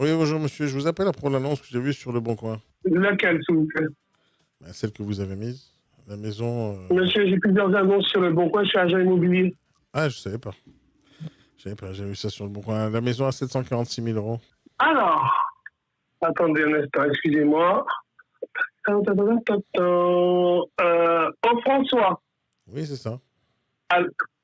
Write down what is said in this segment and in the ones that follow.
Oui, bonjour monsieur, je vous appelle à propos de l'annonce que j'ai vue sur Le Bon Coin. Laquelle, s'il vous plaît? Celle que vous avez mise. La maison. Monsieur, j'ai plusieurs annonces sur le bon coin, je suis agent immobilier. Ah, je savais pas. Je savais pas, j'ai vu ça sur Le Bon Coin. La maison à 746 000 euros. Alors, attendez un instant, excusez-moi. Au François. Oui, c'est ça.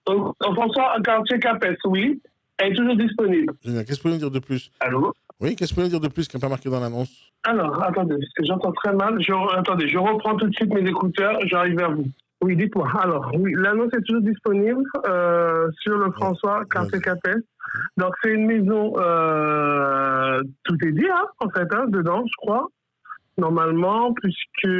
Au François, quartier Capes, oui. Elle est toujours disponible. Génial. Qu'est-ce que vous pouvez me dire de plus? Allô? Oui, qu'est-ce que vous pouvez me dire de plus qui n'est pas marqué dans l'annonce? Alors, attendez, parce que j'entends très mal. Attendez, je reprends tout de suite mes écouteurs, j'arrive vers vous. Oui, dites-moi. Alors, oui, l'annonce est toujours disponible sur le François, quartier Capes. Donc, c'est une maison, tout est dit, hein, en fait, hein, dedans, je crois, normalement, puisque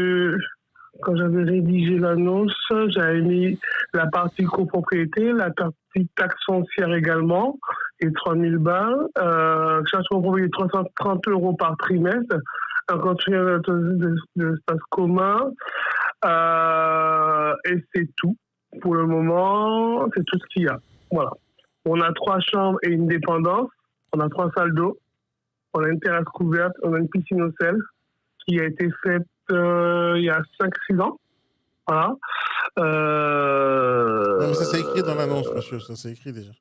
quand j'avais rédigé l'annonce, j'avais mis la partie copropriété, la partie taxe foncière également, et 3 000 balles, charge copropriété 330 euros par trimestre, un conteneur d'espace commun, et c'est tout. Pour le moment, c'est tout ce qu'il y a. Voilà. On a 3 chambres et une dépendance, on a 3 salles d'eau, on a une terrasse couverte, on a une piscine au sel qui a été faite il y a 5-6 ans. Voilà. Non, mais ça c'est écrit dans l'annonce, monsieur. Ça c'est écrit déjà.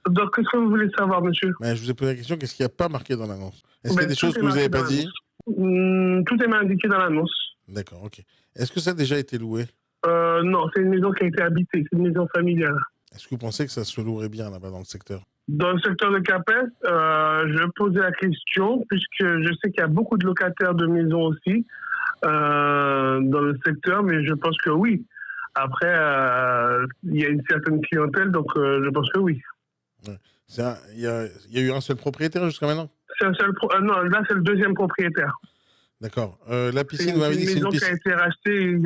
Donc, qu'est-ce que vous voulez savoir, monsieur? Mais je vous ai posé la question, qu'est-ce qu'il n'y a pas marqué dans l'annonce? Est-ce qu'il y a des choses que vous n'avez pas dit? Tout est indiqué dans l'annonce. D'accord, ok. Est-ce que ça a déjà été loué? Non, c'est une maison qui a été habitée. C'est une maison familiale. Est-ce que vous pensez que ça se louerait bien là-bas dans le secteur? Dans le secteur de Capes, je posais la question, puisque je sais qu'il y a beaucoup de locataires de maisons aussi dans le secteur, mais je pense que oui. Après, il y a une certaine clientèle, donc je pense que oui. Ouais. Il y a eu un seul propriétaire jusqu'à maintenant? C'est un seul non, là, c'est le deuxième propriétaire. D'accord. La piscine, C'est vous m'avez dit que c'est une maison qui a piscine. été rachetée.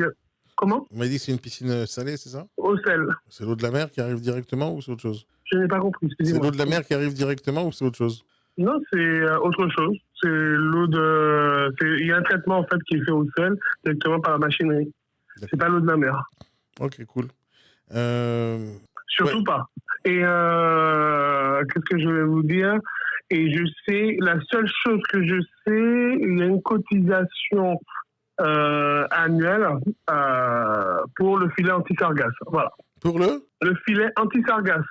Comment? Vous m'avez dit que c'est une piscine salée, c'est ça? Au sel. C'est l'eau de la mer qui arrive directement ou c'est autre chose? Je n'ai pas compris, C'est excusez-moi. l'eau de la mer qui arrive directement ou c'est autre chose? Non, c'est autre chose. C'est l'eau de. Il y a un traitement en fait qui est fait au sel directement par la machinerie. C'est pas l'eau de la mer. Ok, cool. Surtout pas. Et qu'est-ce que je vais vous dire? Et je sais, la seule chose que je sais, il y a une cotisation annuelle pour le filet anti-sargasse. Voilà. Pour le filet anti-sargasse.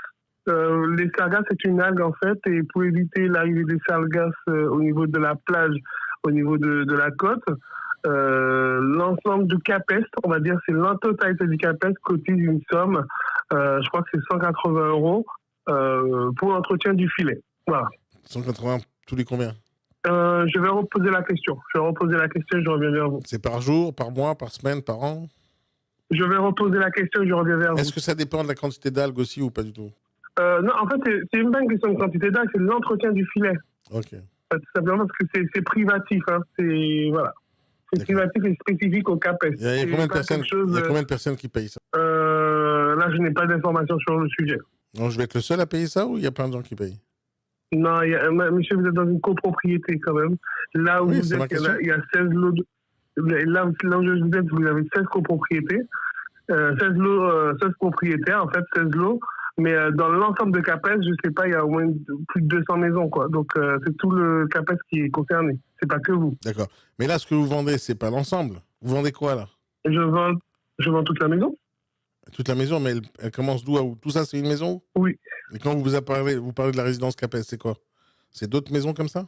Les sargasses, c'est une algue en fait, et pour éviter l'arrivée des sargasses au niveau de la plage, au niveau de la côte, l'ensemble du CAPES, on va dire, c'est l'entotalité du CAPES cotise une somme, je crois que c'est 180 euros pour l'entretien du filet. Voilà. 180 tous les combien? Je vais reposer la question. Je reviens vers vous. C'est par jour, par mois, par semaine, par an? Je vais reposer la question et je reviens vers vous. Est-ce que ça dépend de la quantité d'algues aussi ou pas du tout? Non, en fait, c'est une bonne question de quantité d'algues, c'est l'entretien du filet. Ok. Tout simplement parce que c'est privatif. Hein. Voilà. C'est privatif et spécifique au CAPES. Il y a combien de personnes qui payent ça? Là, je n'ai pas d'informations sur le sujet. Non, je vais être le seul à payer ça ou il y a plein de gens qui payent? Non, monsieur, vous êtes dans une copropriété quand même. Là où vous êtes, il y a 16 lots. Là où vous êtes, vous avez 16 copropriétés. 16 propriétaires, en fait, 16 lots. Mais dans l'ensemble de CAPES, je sais pas, il y a au moins plus de 200 maisons, quoi. Donc, c'est tout le CAPES qui est concerné. C'est pas que vous. D'accord. Mais là, ce que vous vendez, c'est pas l'ensemble. Vous vendez quoi, là? Je vends toute la maison. Toute la maison, mais elle commence d'où à où? Tout ça, c'est une maison? Oui. Et quand vous parlez de la résidence CAPES, c'est quoi? C'est d'autres maisons comme ça?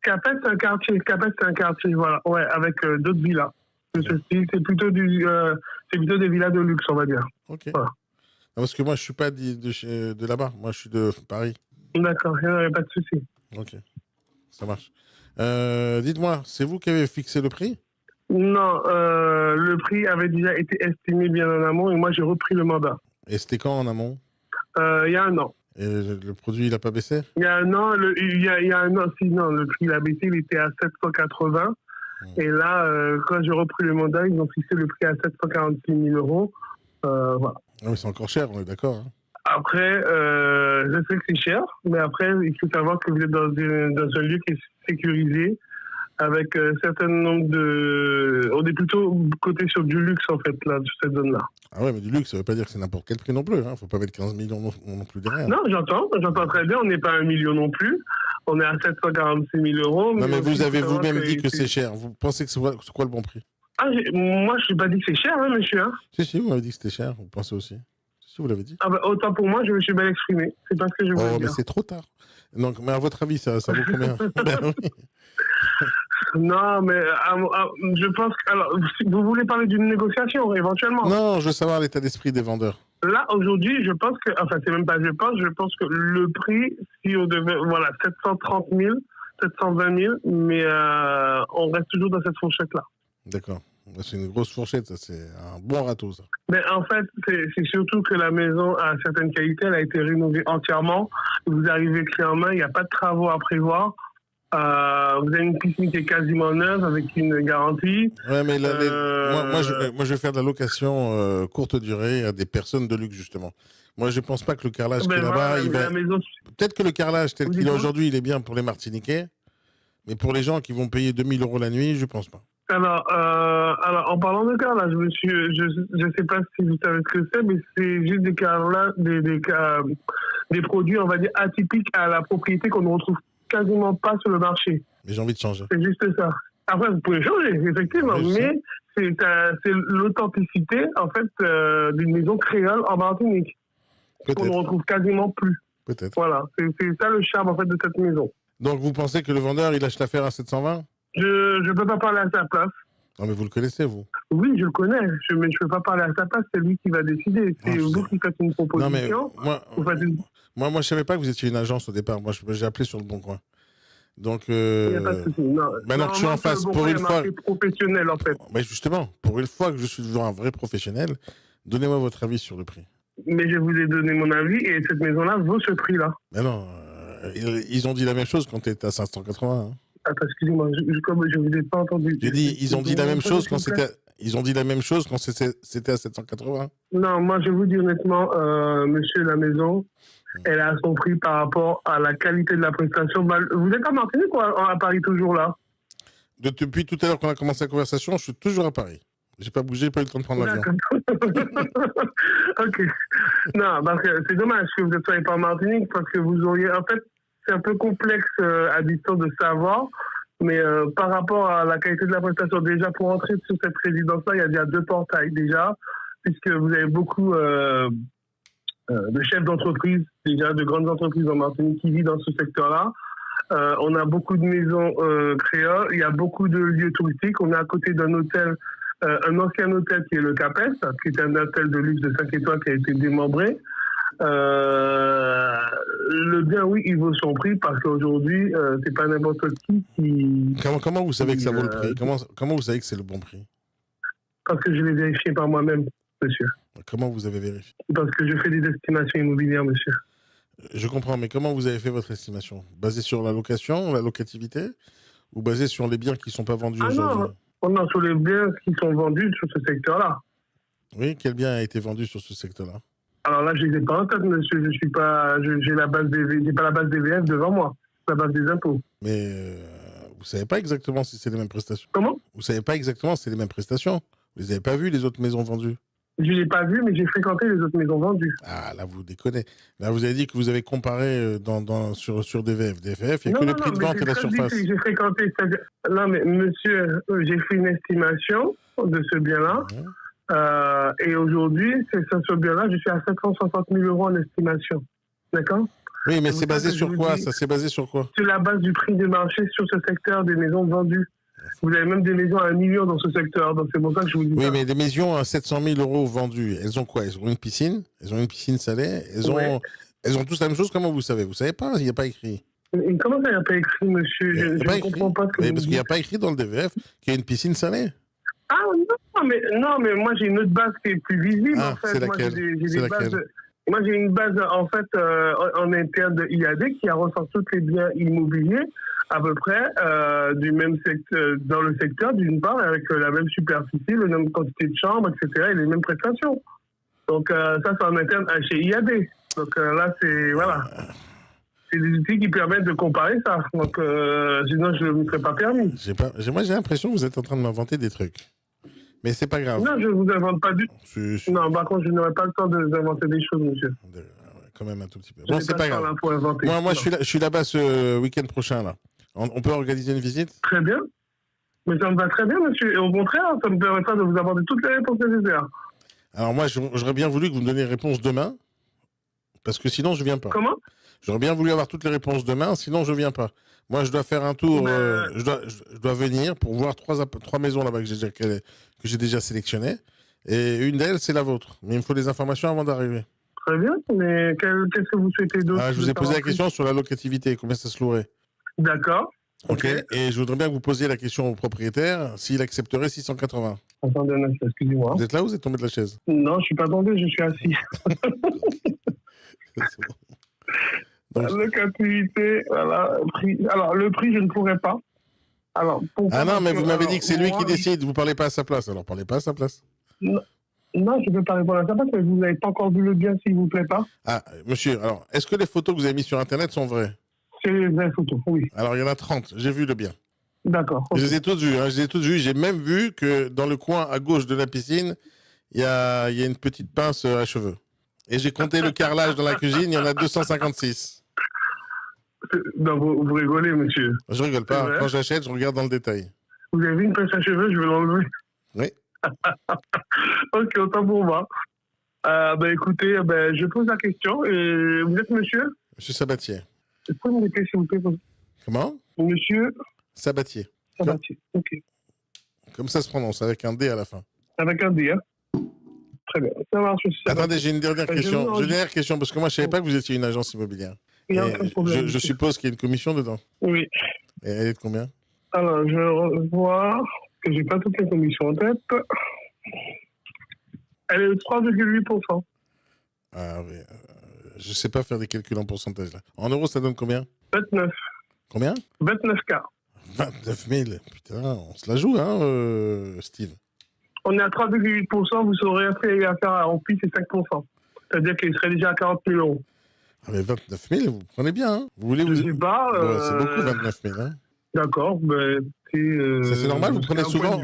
CAPES, c'est un quartier. CAPES, c'est un quartier, voilà. Ouais, avec d'autres villas. C'est plutôt des villas de luxe, on va dire. Ok. Voilà. Non, parce que moi, je suis pas de là-bas. Moi, je suis de Paris. D'accord, il n'y a pas de souci. Ok. Ça marche. Dites-moi, c'est vous qui avez fixé le prix? Non, le prix avait déjà été estimé bien en amont et moi, j'ai repris le mandat. Et c'était quand en amont? Il y a un an. Et le produit, il n'a pas baissé? Il y a un an, sinon, le prix, il a baissé, il était à 780. Et là, quand j'ai repris le mandat, ils ont fixé le prix à 746 000 euros. Voilà. Ah oui, c'est encore cher, on est d'accord. Hein. Après, je sais que c'est cher, mais après, il faut savoir que vous êtes dans un lieu qui est sécurisé. avec un certain nombre de... On est plutôt côté sur du luxe, en fait, là, sur cette zone-là. Ah ouais, mais du luxe, ça veut pas dire que c'est n'importe quel prix non plus. Faut pas mettre 15 millions non plus derrière. Non, j'entends très bien. On n'est pas à 1 million non plus. On est à 746 000 euros. Non, mais vous avez faut vous-même savoir dit que c'est cher. Vous pensez que c'est quoi le bon prix? Ah, moi, je n'ai pas dit que c'est cher, hein, monsieur. Hein. Si, vous m'avez dit que c'était cher. Vous pensez aussi? Si, vous l'avez dit. Ah bah, autant pour moi, je me suis mal exprimé. C'est pas ce que je voulais Oh, dire. mais c'est trop tard. Donc, mais à votre avis, ça vaut combien? Ben oui. Non, mais je pense que... Alors, vous voulez parler d'une négociation, éventuellement? Non, je veux savoir l'état d'esprit des vendeurs. Là, aujourd'hui, je pense que... Enfin, c'est même pas je pense que le prix, si on devait... Voilà, 730 000, 720 000, mais on reste toujours dans cette fourchette-là. D'accord. C'est une grosse fourchette, ça. C'est un bon râteau, ça. Mais en fait, c'est surtout que la maison a certaines qualités. Elle a été rénovée entièrement. Vous arrivez clé en main, il n'y a pas de travaux à prévoir. Vous avez une piscine qui est quasiment neuve avec une garantie. Ouais, mais moi, je vais faire de la location courte durée à des personnes de luxe, justement. Moi, je pense pas que le carrelage qui est là-bas, peut-être que le carrelage tel qu'il est aujourd'hui, il est bien pour les Martiniquais, mais pour les gens qui vont payer 2 000 € la nuit, je pense pas. Alors, en parlant de carrelage, monsieur, je sais pas si vous savez ce que c'est, mais c'est juste des carrelages, des produits, on va dire, atypiques à la propriété qu'on ne retrouve quasiment pas sur le marché. Mais j'ai envie de changer. C'est juste ça. Après, vous pouvez changer, effectivement, mais c'est l'authenticité, en fait, d'une maison créole en Martinique. Qu'on ne retrouve quasiment plus. Peut-être. Voilà, c'est ça le charme, en fait, de cette maison. Donc, vous pensez que le vendeur, il lâche l'affaire à 720? Je ne peux pas parler à sa place. Non, mais vous le connaissez, vous? Oui, je le connais, mais je ne peux pas parler à sa place, c'est lui qui va décider. C'est vous qui faites une proposition. Non, mais moi, je ne savais pas que vous étiez une agence au départ. Moi, j'ai appelé sur le Bon Coin. Donc, il n'y a pas de souci. Maintenant que je suis en face, pour une fois... professionnel, en fait. Mais justement, pour une fois que je suis devant un vrai professionnel, donnez-moi votre avis sur le prix. Mais je vous ai donné mon avis et cette maison-là vaut ce prix-là. Mais non, ils ont dit la même chose quand tu étais à 580. Hein. Attends, excusez-moi, comme je ne vous ai pas entendu. J'ai dit, ils ont dit la même chose quand c'était... Ils ont dit la même chose quand c'était à 780. Non, moi je vous dis honnêtement, monsieur, la maison, elle a son prix par rapport à la qualité de la prestation. Vous êtes en Martinique ou à Paris toujours là? Depuis tout à l'heure qu'on a commencé la conversation, je suis toujours à Paris. J'ai pas bougé, pas eu le temps de prendre l'avion. Ok. Non, parce que c'est dommage que vous ne soyez pas en Martinique parce que vous auriez... En fait, c'est un peu complexe à distance de savoir, mais par rapport à la qualité de la prestation, déjà pour entrer sur cette résidence-là, il y a déjà 2 portails déjà, puisque vous avez beaucoup de chefs d'entreprise, déjà de grandes entreprises en Martinique qui vivent dans ce secteur-là. On a beaucoup de maisons créoles, il y a beaucoup de lieux touristiques. On est à côté d'un hôtel, un ancien hôtel qui est le Capes, qui est un hôtel de luxe de 5 étoiles qui a été démembré. Le bien, oui, il vaut son prix parce qu'aujourd'hui, c'est pas n'importe qui. Comment vous savez que ça vaut le prix? Comment vous savez que c'est le bon prix? Parce que je l'ai vérifié par moi-même, monsieur. Comment vous avez vérifié? Parce que je fais des estimations immobilières, monsieur. Je comprends, mais comment vous avez fait votre estimation? Basée sur la location, la locativité, ou basée sur les biens qui ne sont pas vendus aujourd'hui? Non, sur les biens qui sont vendus sur ce secteur-là. Oui, quel bien a été vendu sur ce secteur-là? Alors là, je ne les ai pas en tête, monsieur. Je suis pas, j'ai la base j'ai pas la base des VF devant moi, la base des impôts. Mais vous savez pas exactement si c'est les mêmes prestations. Comment? Vous savez pas exactement si c'est les mêmes prestations. Vous les avez pas vues, les autres maisons vendues? Je ne l'ai pas vu, mais j'ai fréquenté les autres maisons vendues. Ah, là, vous déconnez. Là, vous avez dit que vous avez comparé sur des VF. Des VF, il n'y a que le prix de vente et la surface. J'ai fréquenté. Non, mais monsieur, j'ai fait une estimation de ce bien-là. Et aujourd'hui, sur ce bien-là, je suis à 760 000 € en estimation. D'accord? Oui, mais c'est basé sur quoi? Ça, c'est basé sur quoi? Sur la base du prix de marché sur ce secteur des maisons vendues. Vous avez même des maisons à 1 million dans ce secteur, donc c'est pour ça que je vous dis ça. Oui, mais des maisons à 700 000 € vendues, elles ont quoi? Elles ont une piscine? Elles ont une piscine salée? Elles ont tous la même chose? Comment vous savez? Vous savez pas? Il n'y a pas écrit. Et comment ça, il n'y a pas écrit, monsieur? Je ne comprends pas ce que vous dites. Parce qu'il n'y a pas écrit dans le DVF qu'il y a une piscine salée. Ah non, mais moi j'ai une autre base qui est plus visible. Ah, en fait. c'est laquelle? Moi j'ai une base en fait en interne de IAD qui a recensé tous les biens immobiliers à peu près du même secteur, dans le secteur d'une part, avec la même superficie, la même quantité de chambres, etc. et les mêmes prestations. Donc ça c'est en interne chez IAD. Donc là c'est voilà. C'est des outils qui permettent de comparer ça. Donc, sinon, je ne me serais pas permis. Moi, j'ai l'impression que vous êtes en train de m'inventer des trucs. Mais c'est pas grave. Non, je ne vous invente pas du tout. Non, par contre, je n'aurai pas le temps de vous inventer des choses, monsieur. Quand même un tout petit peu. Bon, c'est pas grave. Moi, je suis là-bas ce week-end prochain, là. On peut organiser une visite? Très bien. Mais ça me va très bien, monsieur. Et au contraire, ça me permettra de vous apporter toutes les réponses nécessaires. Alors moi, j'aurais bien voulu que vous me donniez les réponses demain, parce que sinon, je viens pas. Comment? J'aurais bien voulu avoir toutes les réponses demain, sinon je viens pas. Moi, je dois faire un tour, je dois venir pour voir trois maisons là-bas que j'ai déjà sélectionnées. Et une d'elles, c'est la vôtre. Mais il me faut des informations avant d'arriver. Très bien, mais qu'est-ce que vous souhaitez d'autre? Je vous ai posé la question sur la locativité, combien ça se louerait. D'accord. Ok. Et je voudrais bien que vous posiez la question au propriétaire s'il accepterait 680. Attendez un instant, excusez-moi. Vous êtes là ou vous êtes tombé de la chaise? Non, je suis pas tombé, je suis assis. La locativité, voilà. Alors, le prix, je ne pourrais pas. Alors, non, mais vous m'avez dit que c'est lui qui décide. Vous ne parlez pas à sa place. Alors, parlez pas à sa place. Non, je ne peux pas répondre à sa place, mais vous n'avez pas encore vu le bien, s'il vous plaît pas. Monsieur, alors, est-ce que les photos que vous avez mises sur Internet sont vraies? C'est les vraies photos, oui. Alors, il y en a 30. J'ai vu le bien. D'accord. Okay. Je les ai toutes vues. J'ai même vu que dans le coin à gauche de la piscine, il y a une petite pince à cheveux. Et j'ai compté le carrelage dans la cuisine, il y en a 256. Non, vous rigolez, monsieur. Je rigole pas. Quand j'achète, je regarde dans le détail. Vous avez vu une pince à cheveux, je vais l'enlever. Oui. Ok, autant pour moi. Écoutez, je pose la question. Et vous êtes monsieur? Monsieur Sabatier. Vous pouvez me répéter, s'il vous plaît? Comment? Monsieur Sabatier. Sabatier, ok. Comme ça se prononce, avec un D à la fin. Avec un D, hein? Très bien. Ça marche aussi. Attendez, j'ai une dernière question. J'ai une dernière question, parce que moi, je ne savais pas que vous étiez une agence immobilière. Il y a aucun problème. Je suppose qu'il y a une commission dedans. Oui. Et elle est de combien? Alors, je vois que j'ai pas toutes les commissions en tête. Elle est de 3,8%. Ah oui. Je ne sais pas faire des calculs en pourcentage, là. En euros, ça donne combien? 29. Combien? 29K. 29 000. Putain, on se la joue, hein, Steve? On est à 3,8%, vous saurez affaire en plus, c'est 5%. C'est-à-dire qu'il serait déjà à 40 000 euros. Ah, mais 29 000, vous prenez bien, hein? Vous voulez, je ne sais pas. C'est beaucoup, 29 000, hein? D'accord, c'est normal, vous prenez souvent.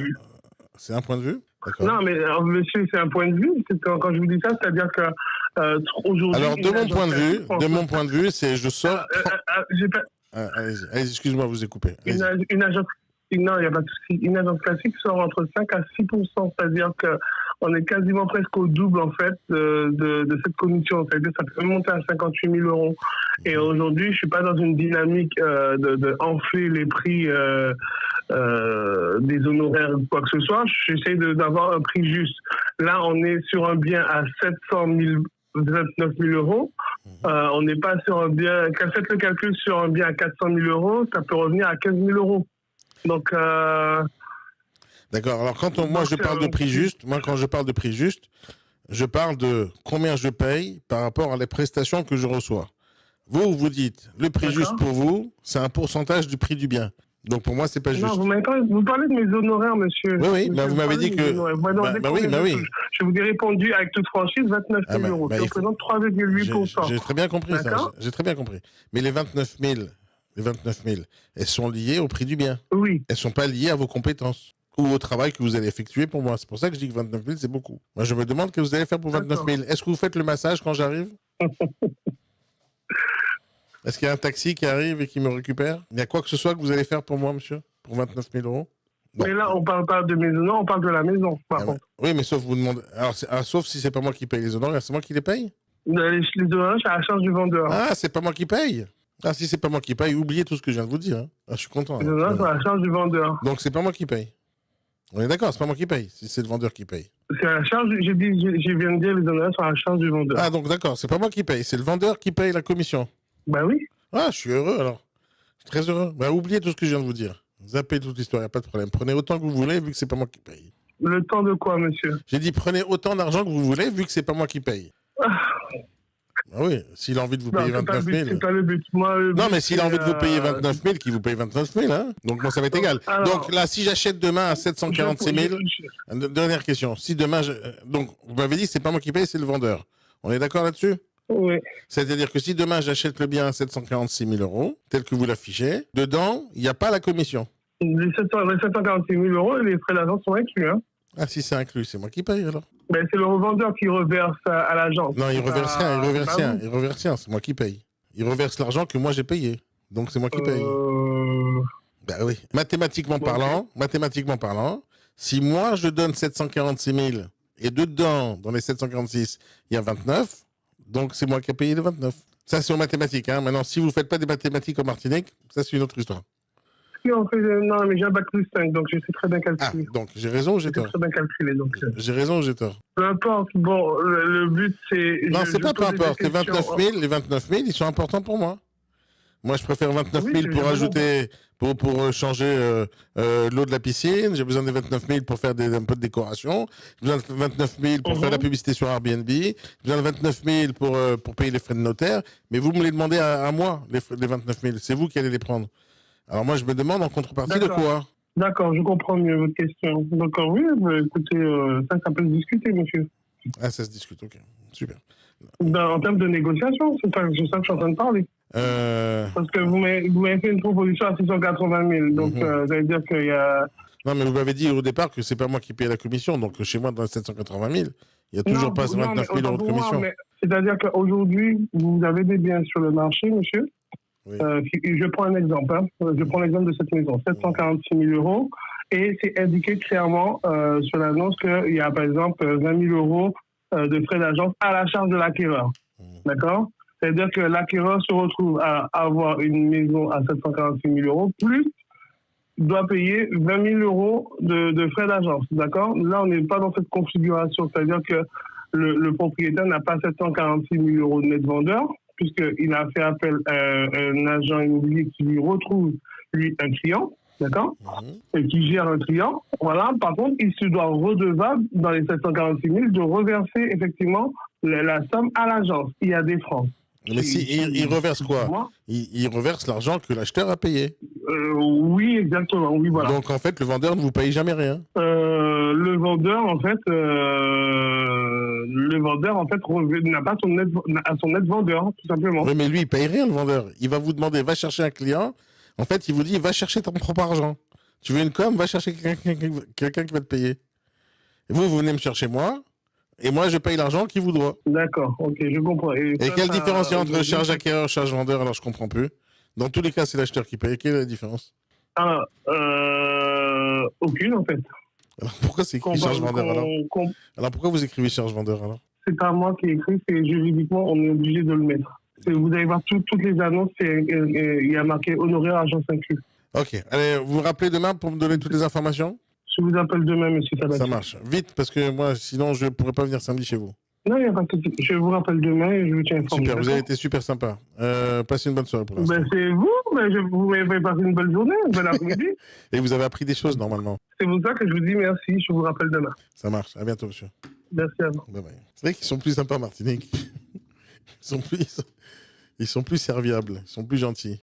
C'est un point de vue? Non, mais monsieur, c'est un point de vue. Quand je vous dis ça, c'est-à-dire que aujourd'hui. Alors, de mon point de vue, c'est je sors. Allez-y, excuse-moi, vous ai coupé. Une agence. Non, il n'y a pas de souci. Une agence classique sort entre 5 à 6%, c'est-à-dire qu'on est quasiment presque au double, en fait, de cette commission. C'est-à-dire que ça peut monter à 58 000 euros. Et aujourd'hui, je ne suis pas dans une dynamique de enfler les prix des honoraires ou quoi que ce soit. J'essaie d'avoir un prix juste. Là, on est sur un bien à 29 000 euros. On n'est pas sur un bien. Faites le calcul sur un bien à 400 000 euros, ça peut revenir à 15 000 euros. Donc. D'accord. Alors, moi, je parle de prix juste. Moi, quand je parle de prix juste, je parle de combien je paye par rapport à les prestations que je reçois. Vous dites, le prix juste pour vous, c'est un pourcentage du prix du bien. Donc, pour moi, c'est pas juste. Non, vous parlez de mes honoraires, monsieur. Oui, monsieur, vous m'avez dit que. Oui. Je vous ai répondu avec toute franchise 29 000 euros. Ça représente 3,8%. J'ai très bien compris ça. J'ai très bien compris. Mais les 29 000, elles sont liées au prix du bien. Oui. Elles ne sont pas liées à vos compétences ou au travail que vous allez effectuer pour moi. C'est pour ça que je dis que 29 000, c'est beaucoup. Moi, je me demande ce que vous allez faire pour 29 000. Est-ce que vous faites le massage quand j'arrive? Est-ce qu'il y a un taxi qui arrive et qui me récupère? Il y a quoi que ce soit que vous allez faire pour moi, monsieur, pour 29 000 euros? Non. Mais là, on ne parle pas de mes honoraires, on parle de la maison, par contre. Oui, mais sauf vous demandez. Alors, sauf si c'est pas moi qui paye les honoraires, c'est moi qui les paye? Les honoraires, c'est à la charge du vendeur. Ah, c'est pas moi qui paye? Ah, si c'est pas moi qui paye, oubliez tout ce que je viens de vous dire. Hein. Ah, je suis content. Les honoraires, c'est à la charge du vendeur. Donc, c'est pas moi qui paye. On est d'accord, c'est pas moi qui paye, si c'est le vendeur qui paye. C'est à la charge, je viens de dire, les honoraires sont à la charge du vendeur. Ah, donc d'accord, c'est pas moi qui paye, c'est le vendeur qui paye la commission. Bah oui. Ah, je suis heureux alors. Je suis très heureux. Bah, oubliez tout ce que je viens de vous dire. Zappez toute l'histoire, il n'y a pas de problème. Prenez autant que vous voulez, vu que c'est pas moi qui paye. Le temps de quoi, monsieur? J'ai dit prenez autant d'argent que vous voulez, vu que c'est pas moi qui paye. Ah oui, s'il a envie de vous payer 29 000. C'est pas le but. Moi, le but, non, mais s'il a envie de vous payer 29 000, qu'il vous paye 29 000, hein. Donc, moi, ça va être égal. Alors, donc, là, si j'achète demain à 746 000, dernière question. Si demain, donc, vous m'avez dit, c'est pas moi qui paye, c'est le vendeur. On est d'accord là-dessus? Oui. C'est-à-dire que si demain j'achète le bien à 746 000 euros, tel que vous l'affichez, dedans, il n'y a pas la commission. Les 746 000 euros, les frais d'agence sont inclus. Hein. Ah, si c'est inclus, c'est moi qui paye alors. Ben, c'est le revendeur qui reverse à l'agence. Non, il reverse rien, c'est moi qui paye. Il reverse l'argent que moi j'ai payé. Donc c'est moi qui paye. Ben oui. Mathématiquement parlant, si moi je donne 746 000 et dedans, dans les 746, il y a 29, donc c'est moi qui ai payé les 29. Ça, c'est aux mathématiques. Hein. Maintenant, si vous ne faites pas des mathématiques en Martinique, ça, c'est une autre histoire. Non, mais j'ai un bac plus 5, donc je sais très bien calculer. Ah, donc j'ai raison ou j'ai tort? Très bien calculé, donc. J'ai raison ou j'ai tort? Peu importe. Bon, le but, c'est... Non, c'est pas peu importe. Les 29 000, ils sont importants pour moi. Moi, je préfère 29 000 pour ajouter, pour changer l'eau de la piscine. J'ai besoin des 29 000 pour faire un peu de décoration. J'ai besoin de 29 000 pour faire la publicité sur Airbnb. J'ai besoin de 29 000 pour payer les frais de notaire. Mais vous me les demandez à moi, les 29 000. C'est vous qui allez les prendre. Alors moi, je me demande en contrepartie de quoi? D'accord, je comprends mieux votre question. Donc oui, écoutez, ça peut se discuter, monsieur. Ah, ça se discute, ok. Super. En termes de négociation, c'est ça que je suis en train de parler. Parce que vous m'avez fait une proposition à 680 000, donc ça veut dire qu'il y a... Non, mais vous m'avez dit au départ que c'est pas moi qui paye la commission, donc chez moi, dans les 780 000, il n'y a toujours pas 29 000 euros de commission. C'est-à-dire qu'aujourd'hui, vous avez des biens sur le marché, monsieur. Oui. Je prends un exemple. Hein. Je prends l'exemple de cette maison, 746 000 euros, et c'est indiqué clairement sur l'annonce qu'il y a par exemple 20 000 euros de frais d'agence à la charge de l'acquéreur. D'accord? C'est-à-dire que l'acquéreur se retrouve à avoir une maison à 746 000 euros, plus doit payer 20 000 euros de frais d'agence. D'accord? Là, on n'est pas dans cette configuration. C'est-à-dire que le propriétaire n'a pas 746 000 euros de net vendeur, puisqu'il a fait appel à un agent immobilier qui lui retrouve, lui, un client, d'accord, et qui gère un client. Voilà. Par contre, il se doit redevable, dans les 746 000, de reverser effectivement la somme à l'agence. Il y a des francs. Mais il reverse quoi? Il reverse l'argent que l'acheteur a payé. Oui, exactement. Oui, voilà. Donc, en fait, le vendeur ne vous paye jamais rien. Le vendeur, en fait, n'a pas son net vendeur, tout simplement. Oui, mais lui, il paye rien, le vendeur. Il va vous demander, va chercher un client. En fait, il vous dit, va chercher ton propre argent. Tu veux une com, va chercher quelqu'un qui va te payer. Et vous venez me chercher moi, et moi, je paye l'argent qui vous doit. D'accord, ok, je comprends. Et quelle différence il y a entre charge acquéreur et charge vendeur? Alors, je comprends plus. Dans tous les cas, c'est l'acheteur qui paye. Quelle est la différence? Aucune, en fait. Alors, pourquoi c'est écrit charge vendeur alors? Alors, pourquoi vous écrivez charge vendeur alors? C'est pas moi qui ai écrit, c'est juridiquement, on est obligé de le mettre. Vous allez voir toutes les annonces, il y a marqué honoraire agence inclus. Ok. Allez, vous vous rappelez demain pour me donner toutes les informations? Je vous appelle demain, monsieur Sabatier. Ça marche. Vite, parce que moi, sinon, je ne pourrais pas venir samedi chez vous. Non, il n'y a pas de souci. Je vous rappelle demain et je vous tiens informé. Super, vous avez été super sympa. Passez une bonne soirée pour l'instant. C'est vous, vous m'avez passé une bonne journée, une bonne après-midi. Et vous avez appris des choses, normalement. C'est pour ça que je vous dis merci, je vous rappelle demain. Ça marche. À bientôt, monsieur. Merci à vous. Bye bye. C'est vrai qu'ils sont plus sympas, Martinique. Ils sont plus serviables, ils sont plus gentils.